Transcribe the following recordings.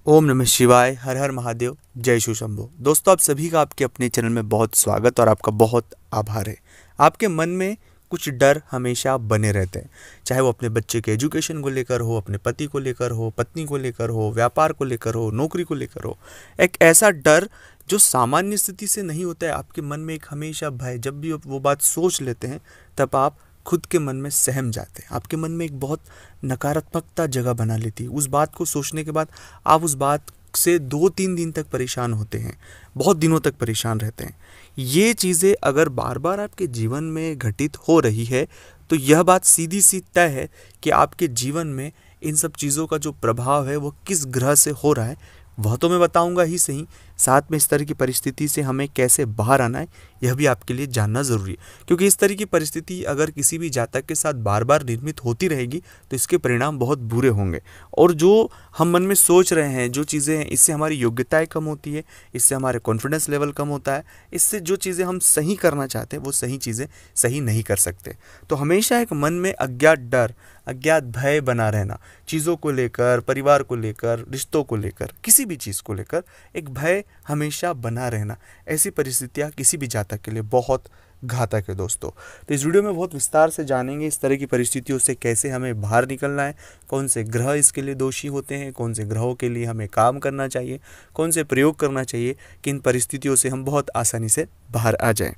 ओम नमः शिवाय, हर हर महादेव, जय शिव शंभो। दोस्तों, आप सभी का आपके अपने चैनल में बहुत स्वागत और आपका बहुत आभार है। आपके मन में कुछ डर हमेशा बने रहते हैं, चाहे वो अपने बच्चे के एजुकेशन को लेकर हो, अपने पति को लेकर हो, पत्नी को लेकर हो, व्यापार को लेकर हो, नौकरी को लेकर हो। एक ऐसा डर जो सामान्य स्थिति से नहीं होता है, आपके मन में एक हमेशा भय, जब भी आप वो बात सोच लेते हैं तब आप खुद के मन में सहम जाते हैं। आपके मन में एक बहुत नकारात्मकता जगह बना लेती है। उस बात को सोचने के बाद आप उस बात से 2-3 दिन तक परेशान होते हैं, बहुत दिनों तक परेशान रहते हैं। ये चीज़ें अगर बार बार आपके जीवन में घटित हो रही है तो यह बात सीधी सी तय है कि आपके जीवन में इन सब चीज़ों का जो प्रभाव है वो किस ग्रह से हो रहा है वह तो मैं बताऊंगा ही सही, साथ में इस तरह की परिस्थिति से हमें कैसे बाहर आना है यह भी आपके लिए जानना ज़रूरी है। क्योंकि इस तरह की परिस्थिति अगर किसी भी जातक के साथ बार बार निर्मित होती रहेगी तो इसके परिणाम बहुत बुरे होंगे। और जो हम मन में सोच रहे हैं, जो चीज़ें हैं, इससे हमारी योग्यताएं कम होती है, इससे हमारे कॉन्फिडेंस लेवल कम होता है, इससे जो चीज़ें हम सही करना चाहते हैं वो सही चीज़ें सही नहीं कर सकते। तो हमेशा एक मन में अज्ञात डर, अज्ञात भय बना रहना, चीज़ों को लेकर, परिवार को लेकर, रिश्तों को लेकर, किसी भी चीज़ को लेकर एक भय हमेशा बना रहना, ऐसी परिस्थितियाँ किसी भी जातक के लिए बहुत घातक है दोस्तों। तो इस वीडियो में बहुत विस्तार से जानेंगे इस तरह की परिस्थितियों से कैसे हमें बाहर निकलना है, कौन से ग्रह इसके लिए दोषी होते हैं, कौन से ग्रहों के लिए हमें काम करना चाहिए, कौन से प्रयोग करना चाहिए कि इन परिस्थितियों से हम बहुत आसानी से बाहर आ जाएं।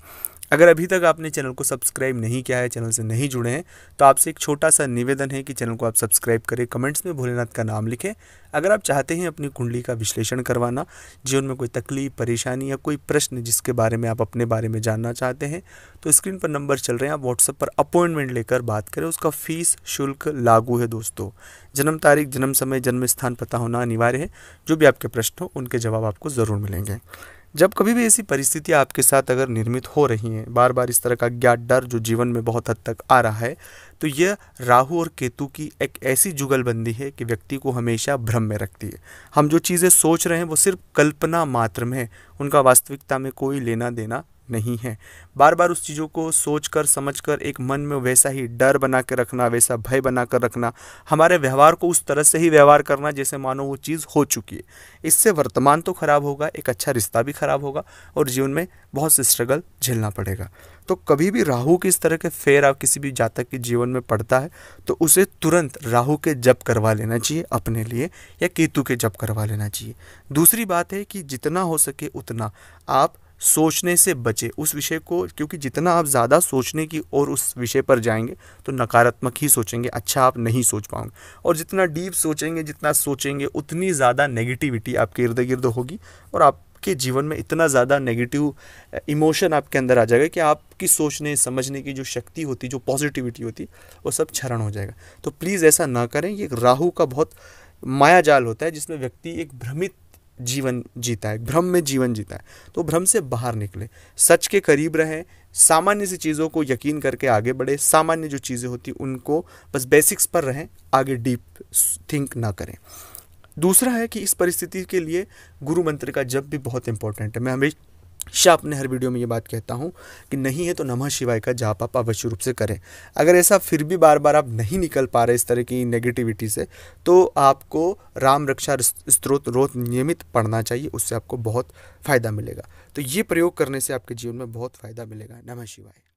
अगर अभी तक आपने चैनल को सब्सक्राइब नहीं किया है, चैनल से नहीं जुड़े हैं, तो आपसे एक छोटा सा निवेदन है कि चैनल को आप सब्सक्राइब करें, कमेंट्स में भोलेनाथ का नाम लिखें। अगर आप चाहते हैं अपनी कुंडली का विश्लेषण करवाना, जीवन में कोई तकलीफ, परेशानी या कोई प्रश्न जिसके बारे में आप अपने बारे में जानना चाहते हैं, तो स्क्रीन पर नंबर चल रहे हैं, आप व्हाट्सएप पर अपॉइंटमेंट लेकर बात करें। उसका फीस शुल्क लागू है दोस्तों। जन्म तारीख, जन्म समय, जन्म स्थान पता होना अनिवार्य है। जो भी आपके प्रश्न हो उनके जवाब आपको ज़रूर मिलेंगे। जब कभी भी ऐसी परिस्थितियाँ आपके साथ अगर निर्मित हो रही हैं, बार बार इस तरह का अज्ञात डर जो जीवन में बहुत हद तक आ रहा है, तो यह राहु और केतु की एक ऐसी जुगलबंदी है कि व्यक्ति को हमेशा भ्रम में रखती है। हम जो चीज़ें सोच रहे हैं वो सिर्फ कल्पना मात्र में है, उनका वास्तविकता में कोई लेना देना नहीं है। बार बार उस चीज़ों को सोचकर समझकर एक मन में वैसा ही डर बना के रखना, वैसा भय बना कर रखना, हमारे व्यवहार को उस तरह से ही व्यवहार करना जैसे मानो वो चीज़ हो चुकी है। इससे वर्तमान तो खराब होगा, एक अच्छा रिश्ता भी खराब होगा और जीवन में बहुत से स्ट्रगल झेलना पड़ेगा। तो कभी भी राहु की इस तरह के फेर आप किसी भी जातक के जीवन में पड़ता है तो उसे तुरंत राहु के जप करवा लेना चाहिए अपने लिए, या केतु के जप करवा लेना चाहिए। दूसरी बात है कि जितना हो सके उतना आप सोचने से बचे उस विषय को, क्योंकि जितना आप ज़्यादा सोचने की और उस विषय पर जाएंगे तो नकारात्मक ही सोचेंगे, अच्छा आप नहीं सोच पाओगे। और जितना डीप सोचेंगे, जितना सोचेंगे, उतनी ज़्यादा नेगेटिविटी आपके इर्द गिर्द होगी और आपके जीवन में इतना ज़्यादा नेगेटिव इमोशन आपके अंदर आ जाएगा कि आपकी सोचने समझने की जो शक्ति होती, जो पॉजिटिविटी होती, वो सब क्षरण हो जाएगा। तो प्लीज़ ऐसा ना करें। ये राहु का बहुत माया जाल होता है जिसमें व्यक्ति एक भ्रमित जीवन जीता है, भ्रम में जीवन जीता है। तो भ्रम से बाहर निकले, सच के करीब रहें, सामान्य सी चीज़ों को यकीन करके आगे बढ़े। सामान्य जो चीज़ें होती उनको बस बेसिक्स पर रहें, आगे डीप थिंक ना करें। दूसरा है कि इस परिस्थिति के लिए गुरु मंत्र का जप भी बहुत इंपॉर्टेंट है। मैं हमेशा अपने हर वीडियो में ये बात कहता हूँ कि नहीं है तो नमः शिवाय का जाप आप अवश्य रूप से करें। अगर ऐसा फिर भी बार बार आप नहीं निकल पा रहे इस तरह की नेगेटिविटी से, तो आपको राम रक्षा स्तोत्र रोज नियमित पढ़ना चाहिए, उससे आपको बहुत फ़ायदा मिलेगा। तो ये प्रयोग करने से आपके जीवन में बहुत फ़ायदा मिलेगा। नमः शिवाय।